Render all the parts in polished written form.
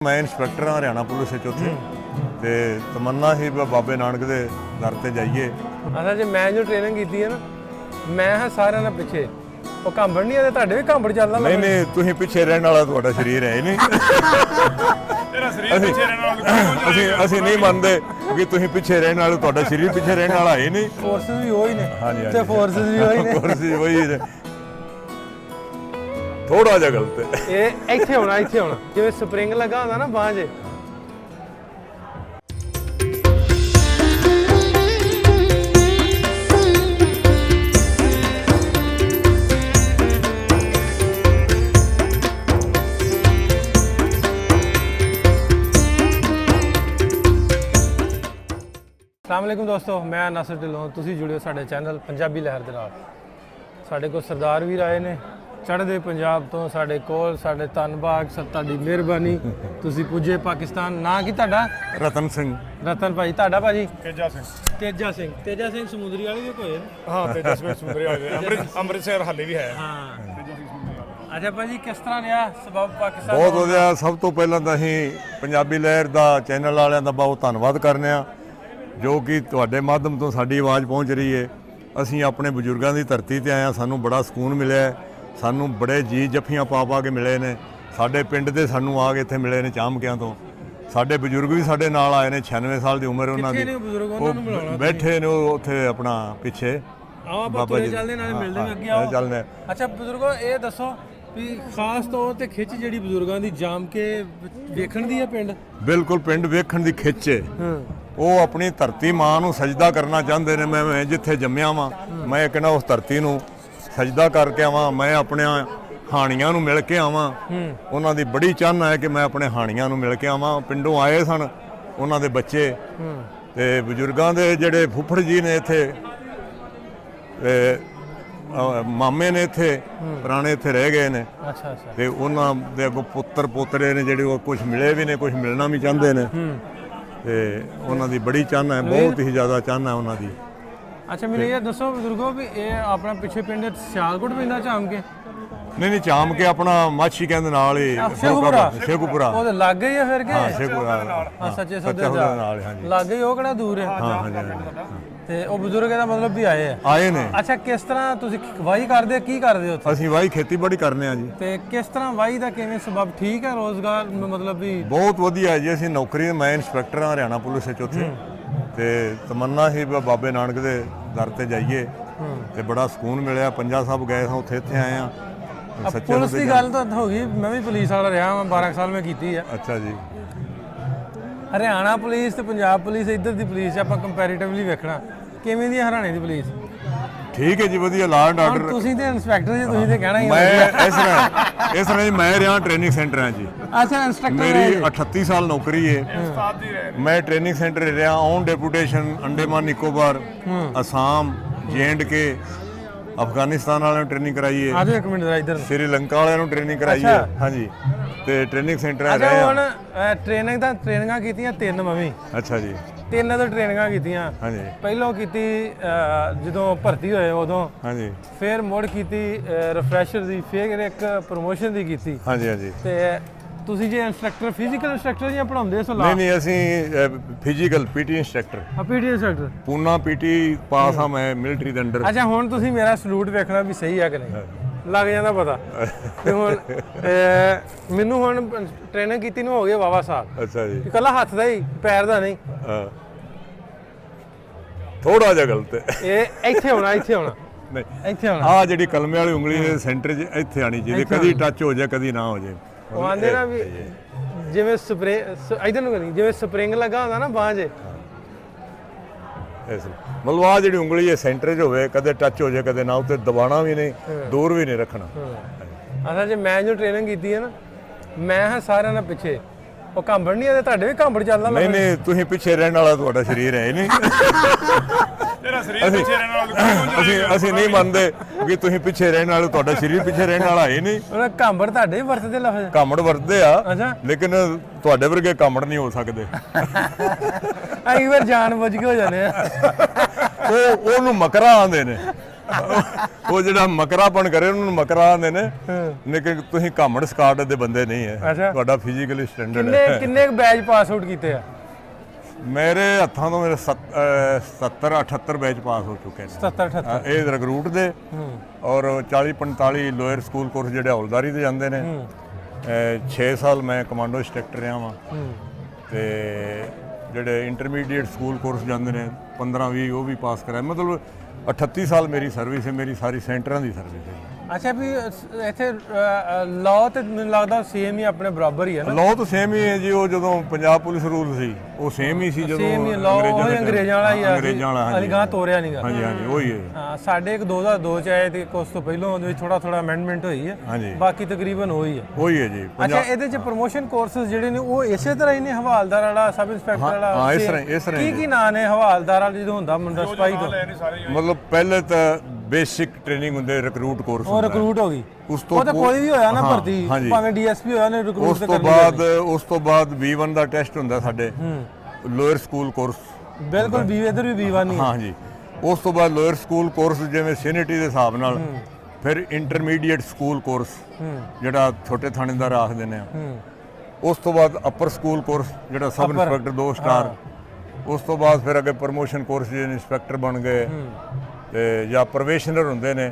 मैं इंस्पैक्टर हाँ हरियाणा पुलिस चौथे ते तमन्ना ही बाबे नानक दे दर ते जाइए। अच्छा जी मैं जो ट्रेनिंग की है ना मैं हाँ सारे ना पिछे ਉਹ ਕਾਂਬੜ ਨਹੀਂ ਆਦੇ ਤੁਹਾਡੇ ਵੀ ਕਾਂਬੜ ਚੱਲਦਾ ਨਹੀਂ ਨਹੀਂ ਤੁਸੀਂ ਪਿੱਛੇ ਰਹਿਣ ਵਾਲਾ ਤੁਹਾਡਾ ਸਰੀਰ ਹੈ ਹੀ ਨਹੀਂ। ਤੇਰਾ ਸਰੀਰ ਪਿੱਛੇ ਰਹਿਣ ਵਾਲਾ ਅਸੀਂ ਨਹੀਂ ਮੰਨਦੇ ਕਿ ਤੁਸੀਂ ਪਿੱਛੇ ਰਹਿਣ ਵਾਲੇ ਤੁਹਾਡਾ ਸਰੀਰ ਪਿੱਛੇ ਰਹਿਣ ਵਾਲਾ ਹੈ ਹੀ ਨਹੀਂ। ਫੋਰਸਸ ਵੀ ਉਹੀ ਨੇ ਹਾਂਜੀ ਤੇ ਫੋਰਸਸ ਵੀ ਉਹੀ ਨੇ ਫੋਰਸਸ ਉਹੀ ਨੇ ਥੋੜਾ ਜਿਹਾ ਗਲਤ ਹੈ। ਇਹ ਇੱਥੇ ਹੋਣਾ ਜਿਵੇਂ ਸਪਰਿੰਗ ਲੱਗਾ ਹੁੰਦਾ ਨਾ ਬਾਂਹ 'ਚ अस्सलाम वालेकुम दोस्तों, मैं नासिर ढिल्लों तुसी जुड़े हो साडे चैनल पंजाबी लहर दे नाल। साडे कोल सरदार वीर आए ने चढ़दे पंजाब तो साडे कोल साडे धन्नबाद तुहाडी मेहरबानी तुसी पुजे पाकिस्तान। ना की तुहाडा? रतन सिंह। रतन भाई तुहाडा भाजी? ਤੇਜਾ ਸਿੰਘ तेजा सिंह समुद्री वाले भी कोई ਹਾਂ ਤੇਜਾ ਸਿੰਘ ਸਮੁੰਦਰੀ ਵਾਲੇ ਅੰਮ੍ਰਿਤਸਰ ਹਾਲੇ ਵੀ ਹੈ। हाँ अच्छा भाजी किस तरह रहा सबब पाकिस्तान? ਬਹੁਤ ਵਧੀਆ। ਸਭ ਤੋਂ ਪਹਿਲਾਂ ਤਾਂ ਅਸੀਂ ਪੰਜਾਬੀ ਲਹਿਰ ਦਾ ਚੈਨਲ ਵਾਲਿਆਂ ਦਾ ਬਹੁਤ ਧੰਨਵਾਦ ਕਰਨੇ ਆ ਜੋ ਕਿ ਤੁਹਾਡੇ ਮਾਧਿਅਮ ਤੋਂ ਸਾਡੀ ਆਵਾਜ਼ ਪਹੁੰਚ ਰਹੀ ਹੈ। ਅਸੀਂ ਆਪਣੇ ਬਜ਼ੁਰਗਾਂ ਦੀ ਧਰਤੀ ਤੇ ਆਏ ਆ, ਸਾਨੂੰ ਬੜਾ ਸਕੂਨ ਮਿਲਿਆ, ਸਾਨੂੰ ਬੜੇ ਜੀ ਜੱਫੀਆਂ ਪਾ ਕੇ ਮਿਲੇ ਨੇ। ਸਾਡੇ ਪਿੰਡ ਦੇ ਸਾਨੂੰ ਆ ਕੇ ਇੱਥੇ ਮਿਲੇ ਨੇ ਚਾਮਕਿਆਂ ਤੋਂ। ਸਾਡੇ ਬਜ਼ੁਰਗ ਵੀ ਸਾਡੇ ਨਾਲ ਆਏ ਨੇ, 96 ਸਾਲ ਦੀ ਉਮਰ ਉਹਨਾਂ ਦੀ। ਉਹ ਬੈਠੇ ਨੇ ਉਹ ਉੱਥੇ ਆਪਣਾ ਪਿੱਛੇ ਬਾਬਾ ਜੀ ਚੱਲਦੇ ਨਾਲ ਮਿਲਦੇ ਨੇ ਅੱਗੇ ਆਓ ਚੱਲਨੇ। ਅੱਛਾ ਬਜ਼ੁਰਗੋ ਇਹ ਦੱਸੋ ਵੀ ਖਾਸ ਤੌਰ ਤੇ ਖਿੱਚ ਜਿਹੜੀ ਬਜ਼ੁਰਗਾਂ ਦੀ ਜਾਮ ਕੇ ਵੇਖਣ ਦੀ ਹੈ ਪਿੰਡ? ਬਿਲਕੁਲ ਪਿੰਡ ਵੇਖਣ ਦੀ ਖਿੱਚ ਹੈ। ਉਹ ਆਪਣੀ ਧਰਤੀ ਮਾਂ ਨੂੰ ਸਜਦਾ ਕਰਨਾ ਚਾਹੁੰਦੇ ਨੇ। ਮੈਂ ਜਿੱਥੇ ਜੰਮਿਆ ਵਾਂ ਮੈਂ ਕਹਿੰਦਾ ਉਸ ਧਰਤੀ ਨੂੰ ਸਜਦਾ ਕਰਕੇ ਆਵਾਂ, ਮੈਂ ਆਪਣੇ ਹਾਣੀਆਂ ਨੂੰ ਮਿਲ ਕੇ ਆਵਾਂ। ਉਹਨਾਂ ਦੀ ਬੜੀ ਚਾਹਨਾ ਹੈ ਕਿ ਮੈਂ ਆਪਣੇ ਹਾਣੀਆਂ ਨੂੰ ਮਿਲ ਕੇ ਆਵਾਂ। ਪਿੰਡੋਂ ਆਏ ਸਨ ਉਹਨਾਂ ਦੇ ਬੱਚੇ ਤੇ ਬਜ਼ੁਰਗਾਂ ਦੇ ਜਿਹੜੇ ਫੁੱਫੜ ਜੀ ਨੇ ਇੱਥੇ ਮਾਮੇ ਨੇ ਇੱਥੇ ਪੁਰਾਣੇ ਇੱਥੇ ਰਹਿ ਗਏ ਨੇ। ਅੱਛਾ ਅੱਛਾ। ਤੇ ਉਹਨਾਂ ਦੇ ਅੱਗੋਂ ਪੁੱਤਰ ਪੋਤਰੇ ਨੇ ਜਿਹੜੇ ਉਹ ਕੁਝ ਮਿਲੇ ਵੀ ਨੇ, ਕੁਝ ਮਿਲਣਾ ਵੀ ਚਾਹੁੰਦੇ ਨੇ ਤੇ ਉਹਨਾਂ ਦੀ ਬੜੀ ਚਾਹਨਾ ਹੈ, ਬਹੁਤ ਹੀ ਜ਼ਿਆਦਾ ਚਾਹਨਾ ਹੈ ਉਹਨਾਂ ਦੀ। ਅੱਛਾ ਮੈਨੂੰ ਇਹ ਦੱਸੋ ਬਜ਼ੁਰਗੋ ਵੀ ਇਹ ਆਪਣਾ ਪਿੱਛੇ ਪਿੰਡ ਸਿਆਲਕੋਟ ਪੈਂਦਾ ਚਾਮ ਕੇ? ਨਹੀਂ ਚਾਮ ਕੇ ਆਪਣਾ ਮਾਛੀ ਕਹਿੰਦੇ ਨਾਲ ਹੀ ਸ਼ੇਖੂਪੁਰਾ ਉਹਦੇ ਲੱਗ ਗਈ ਆ ਫਿਰ ਕੇ? ਹਾਂ ਸ਼ੇਖੂਪੁਰਾ ਹਾਂ ਸੱਚੇ ਸੌਦੇ ਨਾਲ ਹਾਂਜੀ ਲੱਗ ਗਈ। ਉਹ ਕਿਹੜਾ ਦੂਰ ਹੈ? ਹਾਂ ਹਾਂਜੀ ਤੇ ਉਹ ਬਜ਼ੁਰਗ ਦਾ ਮਤਲਬ ਵੀ ਆਏ ਨੇ। ਅੱਛਾ ਕਿਸ ਤਰ੍ਹਾਂ ਤੁਸੀਂ ਵਾਹੀ ਕਰਦੇ ਹੋ, ਕੀ ਕਰਦੇ ਹੋ ਉੱਥੇ? ਅਸੀਂ ਵਾਹੀ ਖੇਤੀਬਾੜੀ ਕਰਨੇ ਆ ਜੀ। ਤੇ ਕਿਸ ਤਰ੍ਹਾਂ ਵਾਹੀ ਦਾ ਕਿਵੇਂ ਸਬਬ ਠੀਕ ਹੈ? ਰੋਜ਼ਗਾਰ ਮਤਲਬ ਵੀ ਬਹੁਤ ਵਧੀਆ ਹੈ ਜੀ। ਅਸੀਂ ਨੌਕਰੀ ਮੈਂ ਇੰਸਪੈਕਟਰ ਹਾਂ ਹਰਿਆਣਾ ਪੁਲਿਸ ਚੌਥੇ ਤੇ ਤਮੰਨਾ ਹੀ ਬਾਬੇ ਨਾਨਕ ਦੇ ਦਰ ਤੇ ਜਾਈਏ ਤੇ ਬੜਾ ਸਕੂਨ ਮਿਲਿਆ। ਪੰਜਾ ਸਾਹਿਬ ਗਏ ਸਾਂ ਉੱਥੇ ਇੱਥੇ ਆਏ ਆ। ਪੁਲਿਸ ਦੀ ਗੱਲ ਤਾਂ ਹੋ ਗਈ, ਮੈਂ ਵੀ ਪੁਲਿਸ ਵਾਲਾ ਰਿਹਾ ਹਾਂ, 12 ਸਾਲ ਮੈਂ ਕੀਤੀ ਆ। ਅੱਛਾ ਜੀ। ਹਰਿਆਣਾ ਪੁਲਿਸ ਤੇ ਪੰਜਾਬ ਪੁਲਿਸ ਇੱਧਰ ਦੀ ਪੁਲਿਸ ਆਪਾਂ ਕੰਪੈਰੀਟਿਵਲੀ ਵੇਖਣਾ ਕਿਵੇਂ ਦੀ ਹਰਿਆਣੇ ਦੀ ਪੁਲਿਸ? ਠੀਕ ਹੈ ਜੀ, ਵਧੀਆ ਲਾ ਐਂਡ ਆਰਡਰ। ਤੁਸੀਂ ਤੇ ਇੰਸਪੈਕਟਰ ਜੀ, ਤੁਸੀਂ ਤੇ ਕਹਿਣਾ ਹੀ ਮੈਂ ਇਸ ਤਰ੍ਹਾਂ ਜੀ ਮੈਂ ਰਿਹਾ ਟ੍ਰੇਨਿੰਗ ਸੈਂਟਰ ਹਾਂ ਜੀ। ਅੱਛਾ ਇੰਸਟ੍ਰਕਟਰ ਮੇਰੀ 38 ਸਾਲ ਨੌਕਰੀ ਹੈ। ਮੈਂ ਟ੍ਰੇਨਿੰਗ ਸੈਂਟਰ ਰਿਹਾ on deputation Andaman Nicobar, Assam, JNK, Afghanistan ਵਾਲਿਆਂ ਨੂੰ ਟ੍ਰੇਨਿੰਗ ਕਰਾਈ ਹੈ। ਆਜੋ ਇੱਕ ਮਿੰਟ ਜ਼ਰਾ ਇੱਧਰ। ਸ਼੍ਰੀਲੰਕਾ ਵਾਲਿਆਂ ਨੂੰ ਟ੍ਰੇਨਿੰਗ ਕਰਾਈ ਹੈ। ਹਾਂਜੀ ਤੇ ਟ੍ਰੇਨਿੰਗ ਸੈਂਟਰ ਰਹੇ ਅੱਛਾ ਆ। ਹੁਣ ਟ੍ਰੇਨਿੰਗਾਂ ਕੀਤੀਆਂ 3 ਮਵੀਂ। ਅੱਛਾ ਜੀ। 3 ਤੋਂ ਟ੍ਰੇਨਿੰਗਾਂ ਕੀਤੀਆਂ। ਹਾਂਜੀ ਪਹਿਲੋਂ ਕੀਤੀ ਜਦੋਂ ਭਰਤੀ ਹੋਏ ਉਦੋਂ, ਹਾਂਜੀ ਫਿਰ ਮੁੜ ਕੀਤੀ ਰਿਫਰੈਸ਼ਰ ਦੀ, ਫਿਰ ਇੱਕ ਪ੍ਰੋਮੋਸ਼ਨ ਦੀ ਕੀਤੀ। ਹਾਂਜੀ ਹਾਂਜੀ। ਤੇ ਤੁਸੀਂ ਜੇ ਇੰਸਟ੍ਰਕਟਰ ਫਿਜ਼ੀਕਲ ਇੰਸਟ੍ਰਕਟਰ ਜਾਂ ਪੜਾਉਂਦੇ ਸੋ? ਨਹੀਂ ਅਸੀਂ physical PT instructor PT instructor Poona PT pass ਆ ਮੈਂ ਮਿਲਟਰੀ ਦੇ ਅੰਡਰ। ਅੱਛਾ ਹੁਣ ਤੁਸੀਂ ਮੇਰਾ ਸਲੂਟ ਵੇਖਣਾ ਵੀ ਸਹੀ ਹੈ ਕਿ ਨਹੀਂ, ਲੱਗ ਜਾਂਦਾ ਪਤਾ। ਤੇ ਹੁਣ ਮੈਨੂੰ ਹੁਣ ਟ੍ਰੇਨਿੰਗ ਕੀਤੀ ਨੂੰ ਹੋ ਗਏ ਵਾਵਾ ਸਾਹਿਬ। ਅੱਛਾ ਜੀ। ਇਕੱਲਾ ਹੱਥ ਦਾ ਹੀ, ਪੈਰ ਦਾ ਨਹੀਂ। ਥੋੜਾ ਜਿਹਾ ਗਲਤ ਹੈ। ਇਹ ਇੱਥੇ ਹੋਣਾ ਨਹੀਂ ਇੱਥੇ ਹੋਣਾ। ਆ ਜਿਹੜੀ ਕਲਮੇ ਵਾਲੀ ਉਂਗਲੀ ਦੇ ਸੈਂਟਰ 'ਚ ਇੱਥੇ ਆਣੀ ਚਾਹੀਦੀ, ਕਦੀ ਟੱਚ ਹੋ ਜਾਏ ਕਦੀ ਨਾ ਹੋ ਜਾਏ। ਉਹ ਆਂਦੇ ਨਾ ਵੀ ਜਿਵੇਂ ਇਧਰ ਨੂੰ ਕਰੀ ਜਿਵੇਂ ਸਪਰਿੰਗ ਲੱਗਾ ਹੁੰਦਾ ਨਾ ਬਾਂਹ 'ਚ। ਮਤਲਬ ਆ ਜਿਹੜੀ ਉਂਗਲੀ ਹੈ ਸੈਂਟਰ 'ਚ ਹੋਵੇ, ਕਦੇ ਟੱਚ ਹੋ ਜਾਏ ਕਦੇ ਨਾ, ਉੱਤੇ ਦਬਾਣਾ ਵੀ ਨਹੀਂ, ਦੂਰ ਵੀ ਨਹੀਂ ਰੱਖਣਾ। ਅੱਛਾ ਜੇ ਮੈਂ ਜੋ ਟ੍ਰੇਨਿੰਗ ਕੀਤੀ ਹੈ ਨਾ ਮੈਂ ਹਾਂ ਸਾਰਿਆਂ ਨਾਲ ਪਿੱਛੇ। ਉਹ ਕਾਂਬੜ ਨਹੀਂ ਆਦੇ ਤੁਹਾਡੇ ਵੀ ਕਾਂਬੜ ਚੱਲਦਾ? ਨਹੀਂ ਤੁਸੀਂ ਪਿੱਛੇ ਰਹਿਣ ਵਾਲਾ ਤੁਹਾਡਾ ਸਰੀਰ ਹੈ ਹੀ ਨਹੀਂ। ਤੇਰਾ ਸਰੀਰ ਪਿੱਛੇ ਰਹਿਣ ਵਾਲਾ ਅਸੀਂ ਨਹੀਂ ਮੰਨਦੇ ਕਿ ਤੁਸੀਂ ਪਿੱਛੇ ਰਹਿਣ ਵਾਲੇ ਤੁਹਾਡਾ ਸਰੀਰ ਪਿੱਛੇ ਰਹਿਣ ਵਾਲਾ ਹੈ ਹੀ ਨਹੀਂ। ਉਹ ਕਾਂਬੜ ਤੁਹਾਡੇ ਵੀ ਵਰਤਦੇ ਲਫ਼ਜ਼? ਕਾਂਬੜ ਵਰਤਦੇ ਆ ਅੱਛਾ। ਲੇਕਿਨ ਤੁਹਾਡੇ ਵਰਗੇ ਕਾਂਬੜ ਨਹੀਂ ਹੋ ਸਕਦੇ। ਕਈ ਵਾਰ ਜਾਣ ਬੁੱਝ ਕੇ ਹੋ ਜਾਂਦੇ ਆ। ਉਹਨੂੰ ਮਕਰਾ ਆਂਦੇ ਨੇ। ਉਹ ਜਿਹੜਾ ਮਕਰਾਪਣ ਕਰੇ ਉਹਨੂੰ ਮਕਰਾ ਆਂਦੇ ਨੇ, ਲੇਕਿਨ ਤੁਸੀਂ ਘਾਮੜ ਸਕਾਟ ਦੇ ਬੰਦੇ ਨਹੀਂ ਹੈ, ਅੱਛਾ। ਤੁਹਾਡਾ ਫਿਜ਼ੀਕਲੀ ਸਟੈਂਡਰਡ ਕਿੰਨੇ ਹੈ। ਕਿੰਨੇ ਬੈਚ ਪਾਸ ਆਊਟ ਕੀਤੇ ਆ? ਮੇਰੇ ਹੱਥਾਂ ਤੋਂ ਮੇਰੇ 70 78 ਬੈਚ ਪਾਸ ਹੋ ਚੁੱਕੇ ਨੇ। 77 78 ਇਹ ਰਿਕਰੂਟ ਦੇ ਔਰ 40 45 ਲੋਅਰ ਸਕੂਲ ਕੋਰਸ ਜਿਹੜੇ ਹੌਲਦਾਰੀ ਦੇ ਜਾਂਦੇ ਨੇ। 6 ਸਾਲ ਮੈਂ ਕਮਾਂਡੋ ਇੰਸਟ੍ਰਕਟਰ ਰਿਹਾ ਵਾਂ ਤੇ ਜਿਹੜੇ ਇੰਟਰਮੀਡੀਏਟ ਸਕੂਲ ਕੋਰਸ ਜਾਂਦੇ ਨੇ 15 20 ਉਹ ਵੀ ਪਾਸ ਕਰਾਇਆ। ਮਤਲਬ 38 ਸਾਲ ਮੇਰੀ ਸਰਵਿਸ ਹੈ, ਮੇਰੀ ਸਾਰੀ ਸੈਂਟਰਾਂ ਦੀ ਸਰਵਿਸ ਹੈ। ਅੱਛਾ ਵੀ ਇੱਥੇ ਲਾਅ ਤੇ ਮੈਨੂੰ ਲੱਗਦਾ ਸੇਮ ਹੀ ਆਪਣੇ ਬਰਾਬਰ ਹੀ ਹੈ ਨਾ? ਲਾਅ ਤਾਂ ਸੇਮ ਹੀ ਹੈ ਜੀ। ਉਹ ਜਦੋਂ ਪੰਜਾਬ ਪੁਲਿਸ ਰੂਲ ਸੀ ਉਹ ਸੇਮ ਹੀ ਸੀ ਜਦੋਂ ਸੇਮ ਹੀ ਲਾਅ ਉਹ ਅੰਗਰੇਜ਼ਾਂ ਵਾਲਾ ਹੀ ਆ। ਅੰਗਰੇਜ਼ਾਂ ਵਾਲਾ, ਹਾਂਜੀ। ਅਲੀਗਾਂ ਤੋਰਿਆ ਨਹੀਂਗਾ। ਹਾਂਜੀ ਹਾਂਜੀ ਉਹੀ ਹੈ। ਹਾਂ, ਸਾਡੇ ਇੱਕ 2002 ਚ ਆਏ ਤੇ ਉਸ ਤੋਂ ਪਹਿਲਾਂ ਉਹਦੇ ਵਿੱਚ ਥੋੜਾ ਅਮੈਂਡਮੈਂਟ ਹੋਈ ਹੈ, ਹਾਂਜੀ ਬਾਕੀ ਤਕਰੀਬਨ ਉਹੀ ਹੈ। ਉਹੀ ਹੈ ਜੀ। ਅੱਛਾ, ਇਹਦੇ ਚ ਪ੍ਰੋਮੋਸ਼ਨ ਕੋਰਸਸ ਜਿਹੜੇ ਨੇ ਉਹ ਇਸੇ ਤਰ੍ਹਾਂ ਹੀ ਨੇ, ਹਵਾਲਦਾਰ ਵਾਲਾ, ਸਬ ਇੰਸਪੈਕਟਰ ਵਾਲਾ? ਹਾਂ, ਇਸ ਤਰ੍ਹਾਂ ਕੀ ਨਾਂ ਨੇ ਹਵਾਲਦਾਰ ਵਾਲਾ ਜਦੋਂ ਹੁੰਦਾ ਮੁੰਡਾ ਸਿਪਾਹੀ ਤੋਂ? ਮਤਲਬ ਪਹਿਲੇ ਤਾਂ ਬੇਸਿਕ ਟ੍ਰੇਨਿੰਗ ਹੁੰਦੇ, ਰਿਕਰੂਟ ਕੋਰਸ ਉਹ ਰਿਕਰੂਟ ਹੋ ਗਈ। ਉਸ ਤੋਂ ਉਹ ਤਾਂ ਕੋਈ ਵੀ ਹੋਇਆ ਨਾ ਭਰਤੀ, ਹਾਂਜੀ। ਭਾਵੇਂ ਡੀਐਸਪੀ ਹੋਇਆ ਨੇ ਰਿਕਰੂਟ ਉਸ ਤੋਂ ਬਾਅਦ B1 ਦਾ ਟੈਸਟ ਹੁੰਦਾ ਸਾਡੇ, ਲੋਅਰ ਸਕੂਲ ਕੋਰਸ। ਬਿਲਕੁਲ ਵੀ ਇਧਰ ਵੀ B1 ਹੀ ਹੈ। ਹਾਂਜੀ, ਉਸ ਤੋਂ ਬਾਅਦ ਲੋਅਰ ਸਕੂਲ ਕੋਰਸ ਜਿਵੇਂ ਸੀਨੀਅਰਟੀ ਦੇ ਹਿਸਾਬ ਨਾਲ, ਫਿਰ ਇੰਟਰਮੀਡੀਏਟ ਸਕੂਲ ਕੋਰਸ ਜਿਹੜਾ ਛੋਟੇ ਥਾਣੇਦਾਰ ਆਖਦੇ ਨੇ। ਉਸ ਤੋਂ ਬਾਅਦ ਅਪਰ ਸਕੂਲ ਕੋਰਸ ਜਿਹੜਾ ਸਬ ਇੰਸਪੈਕਟਰ 2 ਸਟਾਰ। ਉਸ ਤੋਂ ਬਾਅਦ ਫਿਰ ਅੱਗੇ ਪ੍ਰਮੋਸ਼ਨ ਕੋਰਸ ਜਿਹੜੇ ਇੰਸਪੈਕਟਰ ਬਣ ਗਏ ਤੇ ਜਾਂ ਪ੍ਰੋਬੇਸ਼ਨਰ ਹੁੰਦੇ ਨੇ,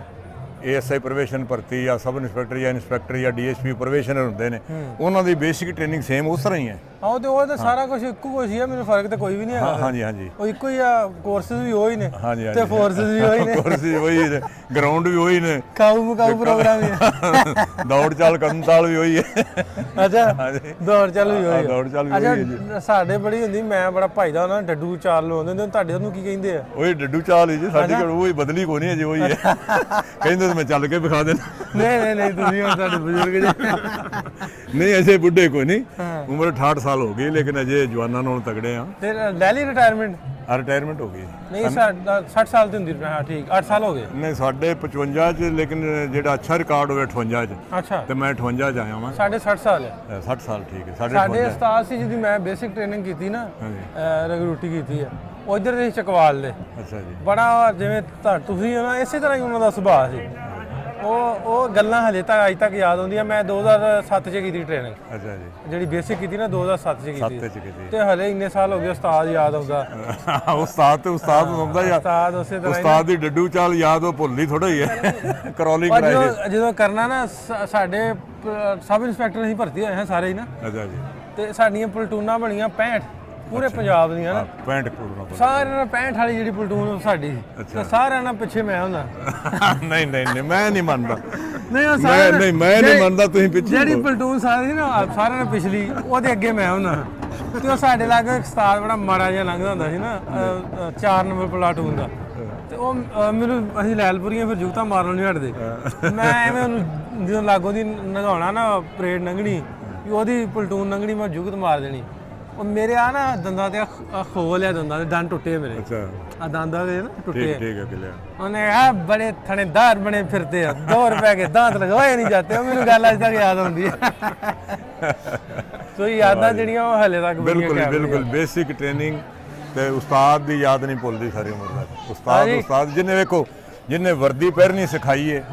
ASI ਪ੍ਰੋਬੇਸ਼ਨ ਭਰਤੀ ਜਾਂ ਸਬ ਇੰਸਪੈਕਟਰ ਜਾਂ ਇੰਸਪੈਕਟਰ ਜਾਂ DSP ਪ੍ਰੋਬੇਸ਼ਨਰ ਹੁੰਦੇ ਨੇ। ਉਹਨਾਂ ਦੀ ਬੇਸਿਕ ਟ੍ਰੇਨਿੰਗ ਸੇਮ ਉਸ ਤਰ੍ਹਾਂ ਹੀ ਹੈ। ਆਹ ਤੇ ਉਹ ਤਾਂ ਸਾਰਾ ਕੁਝ ਇੱਕੋ ਕੁਝ ਹੀ ਹੈ, ਮੈਨੂੰ ਫਰਕ ਤਾਂ ਕੋਈ ਵੀ ਨਹੀਂ ਹੈਗਾ। ਹਾਂਜੀ ਹਾਂਜੀ ਉਹ ਇੱਕੋ ਹੀ ਆ, ਕੋਰਸਸ ਵੀ ਉਹੀ ਨੇ ਹਾਂਜੀ ਤੇ ਫੋਰਸਸ ਵੀ ਉਹੀ ਨੇ, ਕੋਰਸ ਵੀ ਉਹੀ ਨੇ, ਗਰਾਊਂਡ ਵੀ ਉਹੀ ਨੇ, ਕਾਬੂ ਮੁਕਾਬੂ ਪ੍ਰੋਗਰਾਮ ਵੀ ਹੈ। ਦੌੜ ਚਾਲ ਕਰਨ ਤਾਲ ਵੀ ਉਹੀ ਹੈ। ਅੱਛਾ, ਹਾਂਜੀ। ਦੌੜ ਚੱਲ ਵੀ ਉਹੀ ਦੌੜ ਚੱਲ ਵੀ ਉਹੀ ਹੈ ਜੀ। ਅੱਛਾ, ਸਾਡੇ ਬੜੀ ਹੁੰਦੀ, ਮੈਂ ਬੜਾ ਭਾਈਦਾ ਉਹਨਾਂ ਡੱਡੂ ਚਾਲ ਲਵਾਉਂਦੇ ਹੁੰਦੇ, ਤੁਹਾਡੇ ਉਹਨੂੰ ਕੀ ਕਹਿੰਦੇ ਆ? ਉਹੀ ਡੱਡੂ ਚਾਲ ਹੀ ਜੀ ਸਾਡੀ ਕੋਲ, ਉਹੀ ਬਦਲੀ ਕੋਈ ਨਹੀਂ ਹੈ ਜੀ, ਉਹੀ ਹੈ। ਕਹਿੰਦੇ ਮੈਂ ਚੱਲ ਕੇ ਵਿਖਾ ਦੇਣਾ। ਨਹੀਂ ਤੁਸੀਂ ਹੁਣ ਸਾਡੇ ਬਜ਼ੁਰਗ ਜੀ। ਨਹੀਂ ਅਜੇ ਬੁੱਢੇ ਕੋਈ ਨਹੀਂ, ਉਮਰ 68 ਸਾਲ ਹੋ ਗਈ, ਲੇਕਿਨ ਅਜੇ ਜਵਾਨਾਂ ਨਾਲ ਤਗੜੇ ਆ। ਤੇ ਲੈ ਲਈ ਰਿਟਾਇਰਮੈਂਟ? ਰਿਟਾਇਰਮੈਂਟ ਹੋ ਗਈ। ਨਹੀਂ, ਸਾਡਾ 60 ਸਾਲ ਦੀ ਹੁੰਦੀ। ਹਾਂ ਠੀਕ, 8 ਸਾਲ ਹੋ ਗਏ। ਨਹੀਂ ਸਾਡੇ 55 ਚ, ਲੇਕਿਨ ਜਿਹੜਾ ਅੱਛਾ ਰਿਕਾਰਡ ਹੋਵੇ 58 ਚ, ਅੱਛਾ, ਤੇ ਮੈਂ 58 ਚ ਆਇਆ ਵਾਂ। ਸਾਡੇ 60 ਸਾਲ ਹੈ। 60 ਸਾਲ ਠੀਕ ਹੈ। ਸਾਡੇ ਉਸਤਾਦ ਸੀ ਜਿਹਦੀ ਮੈਂ ਬੇਸਿਕ ਟ੍ਰੇਨਿੰਗ ਕੀਤੀ ਨਾ, ਰਿਕਰੂਟੀ ਕੀਤੀ ਹੈ, ਉਧਰ ਦੇ ਚਕਵਾਲ ਦੇ। ਅੱਛਾ ਜੀ। ਬੜਾ ਜਿਵੇਂ ਤੁਸੀਂ ਹੋ ਨਾ, ਇਸੇ ਤਰ੍ਹਾਂ ਹੀ ਉਹਨਾਂ ਦਾ ਸੁਭਾਅ ਸੀ। ਉਹ ਗੱਲਾਂ ਹਲੇ ਤੱਕ ਅੱਜ ਤੱਕ ਯਾਦ ਆਉਂਦੀਆਂ। ਮੈਂ 2007 ਚ ਕੀਤੀ ਟ੍ਰੇਨਿੰਗ, ਅੱਛਾ ਜੀ। ਜਿਹੜੀ ਬੇਸਿਕ ਕੀਤੀ ਨਾ 2007 ਚ ਕੀਤੀ, 7 ਚ ਕੀਤੀ। ਤੇ ਹਲੇ ਇੰਨੇ ਸਾਲ ਹੋ ਗਏ ਉਸਤਾਦ ਯਾਦ ਆਉਂਦਾ। ਉਸਤਾਦ ਤੇ ਉਸਤਾਦ ਨੂੰ ਆਉਂਦਾ ਯਾਰ। ਉਸਤਾਦ ਉਸੇ ਤਰ੍ਹਾਂ ਉਸਤਾਦ ਦੀ ਡੱਡੂ ਚਾਲ ਯਾਦ ਉਹ ਭੁੱਲਦੀ ਥੋੜਾ ਹੀ ਹੈ। ਕਰੋਲਿੰਗ ਪਰ ਕਰਾਈ। ਜਦੋਂ ਕਰਨਾ ਨਾ, ਸਾਡੇ ਸਬ ਇੰਸਪੈਕਟਰ ਅਸੀਂ ਭਰਤੀ ਹੋਏ ਹਾਂ ਸਾਰੇ ਹੀ ਨਾ, ਅੱਛਾ ਜੀ। ਤੇ ਸਾਡੀਆਂ ਪਲਟੂਨਾਂ ਬਣੀਆਂ 65 ਪੂਰੇ ਪੰਜਾਬ ਦੀਆਂ ਨਾ। 65 ਕਰੋੜ ਸਾਰਿਆਂ ਨਾਲ 65 ਵਾਲੀ ਜਿਹੜੀ ਪਲਟੂਨ ਸਾਡੀ ਸੀ, ਤੇ ਸਾਰਿਆਂ ਨਾਲ ਪਿੱਛੇ ਮੈਂ ਹੁੰਦਾ। ਨਹੀਂ ਮੈਂ ਨਹੀਂ ਮੰਨਦਾ। ਨਹੀਂ ਉਹ ਮੈਂ ਨਹੀਂ ਮੰਨਦਾ, ਤੁਸੀਂ ਪਿੱਛੇ ਜਿਹੜੀ ਪਲਟੂਨ ਸਾਰੀ ਸੀ ਨਾ, ਸਾਰਿਆਂ ਨਾਲ ਪਿਛਲੀ, ਉਹਦੇ ਅੱਗੇ ਮੈਂ ਹੁੰਦਾ। ਤੇ ਉਹ ਸਾਡੇ ਲਾਗੇ ਇੱਕ ਉਸਤਾਦ ਬੜਾ ਮਾੜਾ ਜਿਹਾ ਲੰਘਦਾ ਹੁੰਦਾ ਸੀ ਨਾ, 4 ਨੰਬਰ ਪਲਾਟੂਨ ਦਾ। ਤੇ ਉਹ ਮੈਨੂੰ, ਅਸੀਂ ਲੈਲਪੁਰੀਆਂ ਫਿਰ ਜੁਗਤਾਂ ਮਾਰਨੋਂ ਨਹੀਂ ਹਟਦੇ। ਮੈਂ ਐਵੇਂ ਉਹਨੂੰ ਜਦੋਂ ਲਾਗੋਂ ਦੀ ਨਗਾਉਣਾ ਨਾ, ਪਰੇਡ ਲੰਘਣੀ, ਉਹਦੀ ਪਲਟੂਨ ਲੰਘਣੀ, ਮੈਂ ਜੁਗਤ ਮਾਰ ਦੇਣੀ। ਉਹ ਮੇਰੇ ਆ ਨਾ ਦੰਦਾਂ ਤੇ ਖੋਲ ਲਿਆ, ਦੰਦਾਂ ਦੇ ਦੰਦ ਟੁੱਟੇ ਮੇਰੇ। ਅੱਛਾ, ਆ ਦੰਦਾਂ ਦੇ ਨਾ ਟੁੱਟੇ। ਠੀਕ ਹੈ ਕਿਲਿਆ। ਉਹਨੇ ਆ ਬੜੇ ਥਣੇਦਾਰ ਬਣੇ ਫਿਰਤੇ ਆ, 2 ਰੁਪਏ ਕੇ ਦਾंत ਲਗਵਾਏ ਨਹੀਂ ਜਾਂਦੇ। ਉਹ ਮੈਨੂੰ ਗੱਲ ਅੱਜ ਤੱਕ ਯਾਦ ਆਉਂਦੀ ਹੈ। ਸੋ ਯਾਦਾਂ ਜਿਹੜੀਆਂ ਉਹ ਹਲੇ ਤੱਕ ਬਿਲਕੁਲ ਬੇਸਿਕ ਟ੍ਰੇਨਿੰਗ ਤੇ ਉਸਤਾਦ ਦੀ ਯਾਦ ਨਹੀਂ ਭੁੱਲਦੀ ਸਾਰੀ ਉਮਰ ਤੱਕ। ਉਸਤਾਦ ਜਿਹਨੇ ਵੇਖੋ, ਜਿਹਨੇ ਵਰਦੀ ਪਹਿਨਣੀ ਸਿਖਾਈ ਹੈ,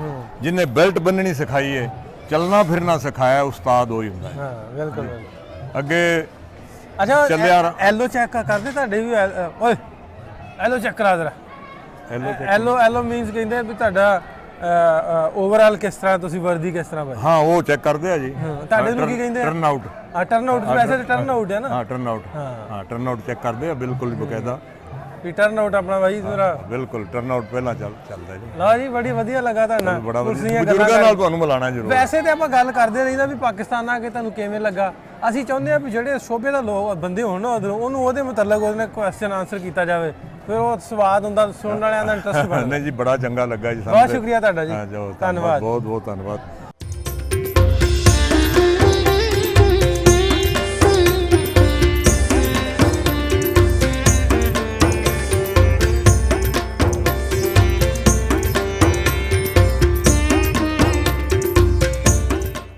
ਜਿਹਨੇ ਬੈਲਟ ਬੰਨਣੀ ਸਿਖਾਈ ਹੈ, ਚੱਲਣਾ ਫਿਰਨਾ ਸਿਖਾਇਆ, ਉਸਤਾਦ ਉਹੀ ਹੁੰਦਾ ਹੈ। ਹਾਂ ਬਿਲਕੁਲ। ਅੱਗੇ ਅੱਛਾ, ਚੱਲਿਆ ਐਲਓ ਚੈੱਕ ਕਰਦੇ ਤੁਹਾਡੇ ਵੀ? ਓਏ ਐਲਓ ਚੈੱਕ ਕਰਾ ਜ਼ਰਾ। ਐਲਓ ਮੀਨਸ ਕਹਿੰਦੇ ਵੀ ਤੁਹਾਡਾ ਓਵਰਆਲ ਕਿਸ ਤਰ੍ਹਾਂ, ਤੁਸੀਂ ਵਰਦੀ ਕਿਸ ਤਰ੍ਹਾਂ ਪਾਈ? ਹਾਂ, ਉਹ ਚੈੱਕ ਕਰਦੇ ਆ ਜੀ। ਤੁਹਾਡੇ ਨੂੰ ਕੀ ਕਹਿੰਦੇ? Turn out. ਟਰਨ ਆਊਟ, ਵੈਸੇ ਤਾਂ ਟਰਨ ਆਊਟ ਹੈ ਨਾ। ਹਾਂ, ਟਰਨ ਆਊਟ। ਹਾਂ, ਟਰਨ ਆਊਟ ਚੈੱਕ ਕਰਦੇ ਆ, ਬਿਲਕੁਲ ਬਕਾਇਦਾ। ਟਰਨ ਆਊਟ ਆਪਣਾ ਬਾਈ ਜ਼ਰਾ। ਬਿਲਕੁਲ ਟਰਨ ਆਊਟ ਪਹਿਲਾਂ ਚੱਲਦਾ ਜੀ। ਲਓ ਜੀ, ਬੜੀ ਵਧੀਆ ਲੱਗਾ ਤੁਹਾਡਾ। ਬੜਾ ਵਧੀਆ, ਬਜ਼ੁਰਗਾਂ ਨਾਲ ਤੁਹਾਨੂੰ ਮਿਲਾਣਾ ਜ਼ਰੂਰ। ਵੈਸੇ ਤੇ ਆਪਾਂ ਗੱਲ ਕਰਦੇ ਰਹੀਦਾ ਵੀ ਪਾਕਿਸਤਾਨ ਆ ਕੇ ਤੁਹਾਨੂੰ ਕਿਵੇਂ ਲੱਗਾ। ਅਸੀਂ ਚਾਹੁੰਦੇ ਆ ਵੀ ਜਿਹੜੇ ਸ਼ੋਭੇ ਦਾ ਲੋਕ ਬੰਦੇ ਹੋਣ ਨਾ ਉਧਰੋਂ, ਉਹਨੂੰ ਉਹਦੇ ਮੁਤਲਕ ਉਹਦੇ ਕੁਐਸਚਨ ਆਨਸਰ ਕੀਤਾ ਜਾਵੇ, ਫਿਰ ਉਹ ਸਵਾਦ ਹੁੰਦਾ, ਸੁਣਨ ਵਾਲਿਆਂ ਦਾ ਇੰਟਰਸਟ ਬਣਦਾ। ਨਹੀਂ ਜੀ, ਬੜਾ ਚੰਗਾ ਲੱਗਾ ਜੀ ਬਹੁਤ ਸ਼ੁਕਰੀਆ ਤੁਹਾਡਾ ਜੀ, ਧੰਨਵਾਦ, ਧੰਨਵਾਦ। ਬਹੁਤ ਧੰਨਵਾਦ।